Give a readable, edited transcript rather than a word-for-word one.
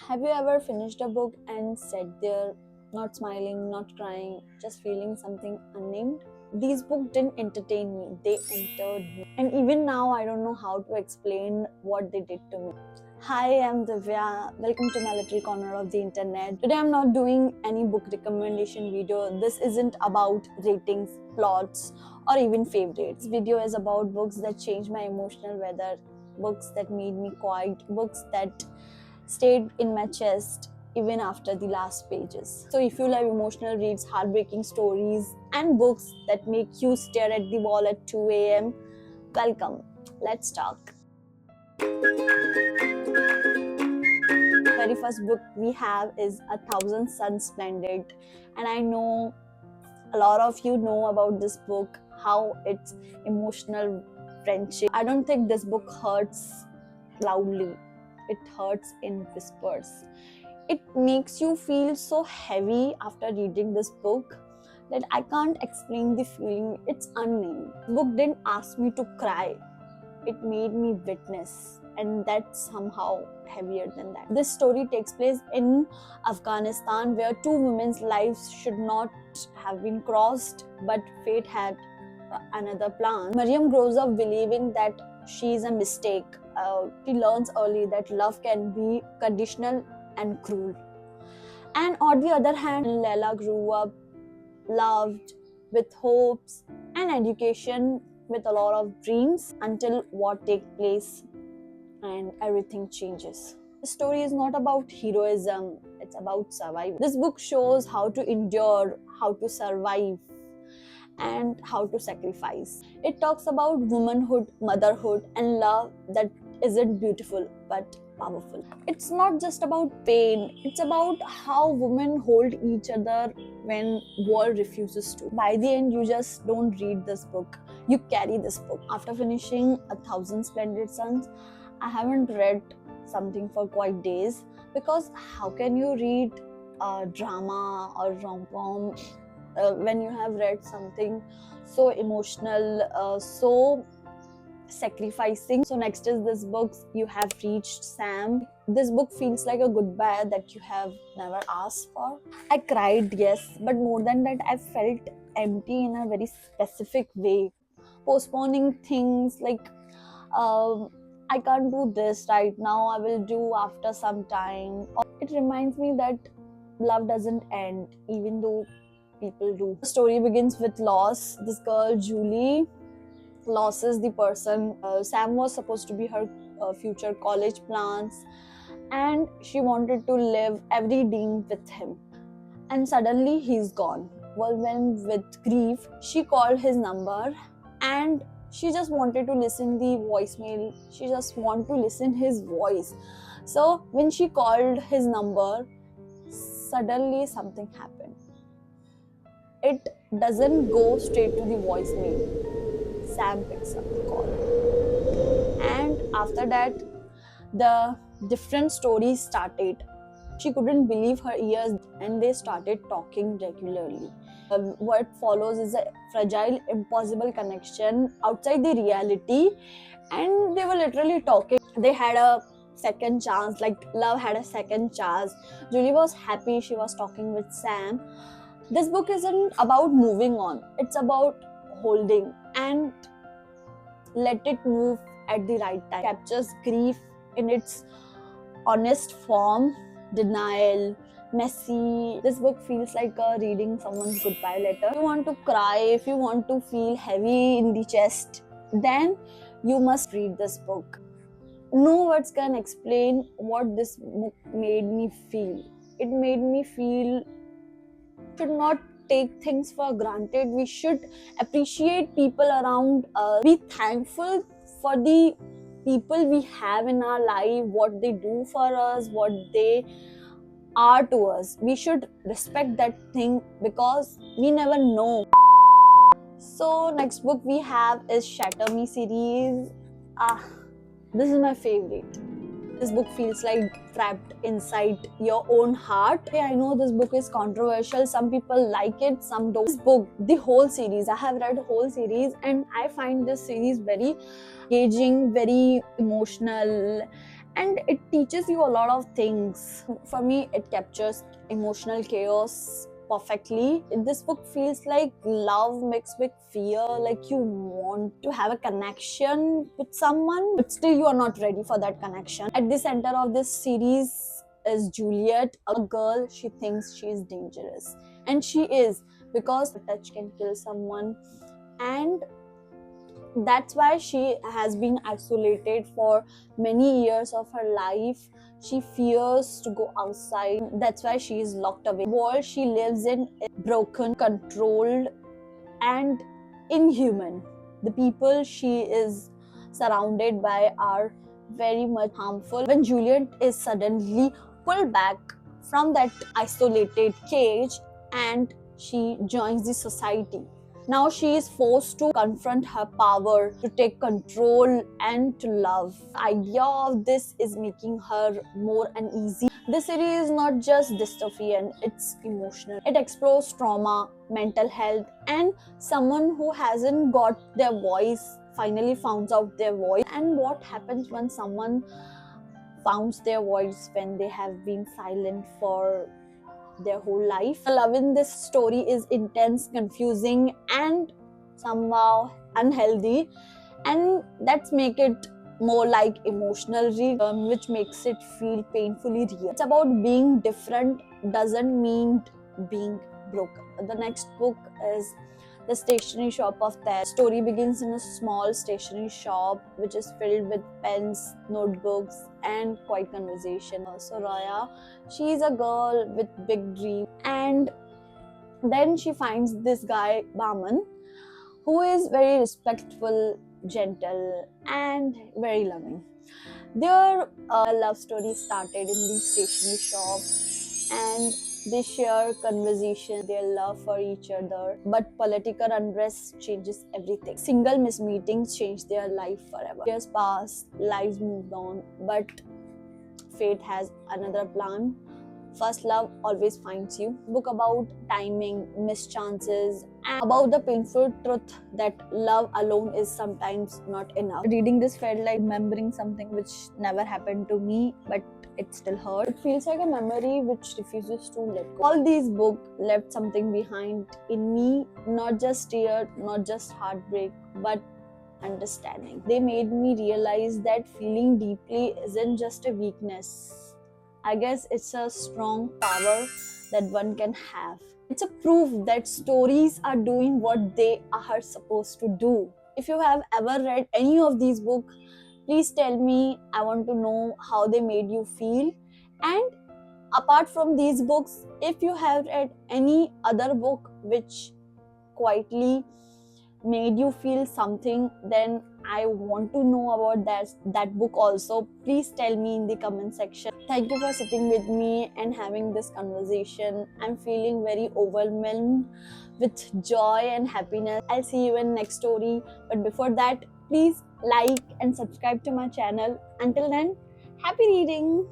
Have you ever finished a book and sat there, not smiling, not crying, just feeling something unnamed? These books didn't entertain me, they entered me. And even now, I don't know how to explain what they did to me. Hi, I'm Divya. Welcome to my little corner of the internet. Today, I'm not doing any book recommendation video. This isn't about ratings, plots, or even favorites. This video is about books that changed my emotional weather, books that made me quiet, books that stayed in my chest even after the last pages. So if you love emotional reads, heartbreaking stories, and books that make you stare at the wall at 2 a.m., welcome. Let's talk. Very first book we have is A Thousand Suns Splendid, and I know a lot of you know about this book, how it's emotional friendship. I don't think this book hurts loudly, it hurts in whispers. It makes you feel so heavy after reading this book that I can't explain the feeling. It's unnamed. The book didn't ask me to cry, it made me witness, and that's somehow heavier than that. This story takes place in Afghanistan, where two women's lives should not have been crossed, but fate had another plan. Mariam grows up believing that she is a mistake. She learns early that love can be conditional and cruel. And on the other hand, Leila grew up loved, with hopes and education, with a lot of dreams, until what takes place and everything changes. The story is not about heroism, it's about survival. This book shows how to endure, how to survive, and how to sacrifice. It talks about womanhood, motherhood, and love that isn't beautiful but powerful. It's not just about pain, it's about how women hold each other when war refuses to. By the end, you just don't read this book, you carry this book. After finishing A Thousand Splendid Suns, I haven't read something for quite days, because how can you read a drama or rom-com when you have read something so emotional, so sacrificing. So next is this book, You Have Reached Sam. This book feels like a goodbye that you have never asked for. I cried, yes, but more than that, I felt empty in a very specific way, postponing things like I can't do this right now, I will do after some time. It reminds me that love doesn't end even though people do. The story begins with loss. This girl, Julie, loses the person. Sam was supposed to be her future college plans, and she wanted to live every dream with him. And suddenly he's gone. Overwhelmed with grief, she called his number, and she just wanted to listen the voicemail. She just wanted to listen his voice. So when she called his number, suddenly something happened. It doesn't go straight to the voicemail. Sam picks up the call. And after that, the different stories started. She couldn't believe her ears, and they started talking regularly. What follows is a fragile, impossible connection outside the reality, and they were literally talking. They had a second chance, like love had a second chance. Julie was happy she was talking with Sam. This book isn't about moving on, it's about holding and let it move at the right time. It captures grief in its honest form, denial, messy. This book feels like reading someone's goodbye letter. If you want to cry, if you want to feel heavy in the chest, then you must read this book. No words can explain what this book made me feel. It made me feel should not take things for granted. We should appreciate people around us. Be thankful for the people we have in our life, what they do for us, what they are to us. We should respect that thing because we never know. So next book we have is Shatter Me series. This is my favorite. This book feels like trapped inside your own heart. Hey, I know this book is controversial. Some people like it, some don't. This book, the whole series, I have read the whole series, and I find this series very engaging, very emotional, and it teaches you a lot of things. For me, it captures emotional chaos perfectly. This book feels like love mixed with fear, like you want to have a connection with someone, but still you are not ready for that connection. At the center of this series is Juliet, a girl. She thinks she is dangerous, and she is, because a touch can kill someone, and that's why she has been isolated for many years of her life. She fears to go outside. That's why she is locked away. The world she lives in is broken, controlled, and inhuman. The people she is surrounded by are very much harmful. When Juliet is suddenly pulled back from that isolated cage and she joins the society, now she is forced to confront her power, to take control, and to love. The idea of this is making her more uneasy. This series is not just dystopian, it's emotional. It explores trauma, mental health, and someone who hasn't got their voice finally finds out their voice, and what happens when someone founds their voice when they have been silent for their whole life. The love in this story is intense, confusing, and somehow unhealthy, and that's make it more like emotional read, which makes it feel painfully real. It's about being different doesn't mean being broken. The next book is The Stationery Shop of Terror. Story begins in a small stationery shop which is filled with pens, notebooks, and quiet conversation. Soraya, she is a girl with big dreams, and then she finds this guy Baman, who is very respectful, gentle, and very loving. Their love story started in the stationery shop, and they share conversation, their love for each other. But political unrest changes everything. Single miss meetings change their life forever. Years pass, lives moved on, but fate has another plan. First love always finds you. Book about timing, mischances, and about the painful truth that love alone is sometimes not enough. Reading this felt like remembering something which never happened to me, but it still hurt. It feels like a memory which refuses to let go. All these books left something behind in me, not just tears, not just heartbreak, but understanding. They made me realize that feeling deeply isn't just a weakness. I guess it's a strong power that one can have. It's a proof that stories are doing what they are supposed to do. If you have ever read any of these books, please tell me. I want to know how they made you feel. And apart from these books, if you have read any other book which quietly made you feel something, then I want to know about that book also. Please tell me in the comment section. Thank you for sitting with me and having this conversation. I'm feeling very overwhelmed with joy and happiness. I'll see you in next story, but before that, please like and subscribe to my channel. Until then, happy reading.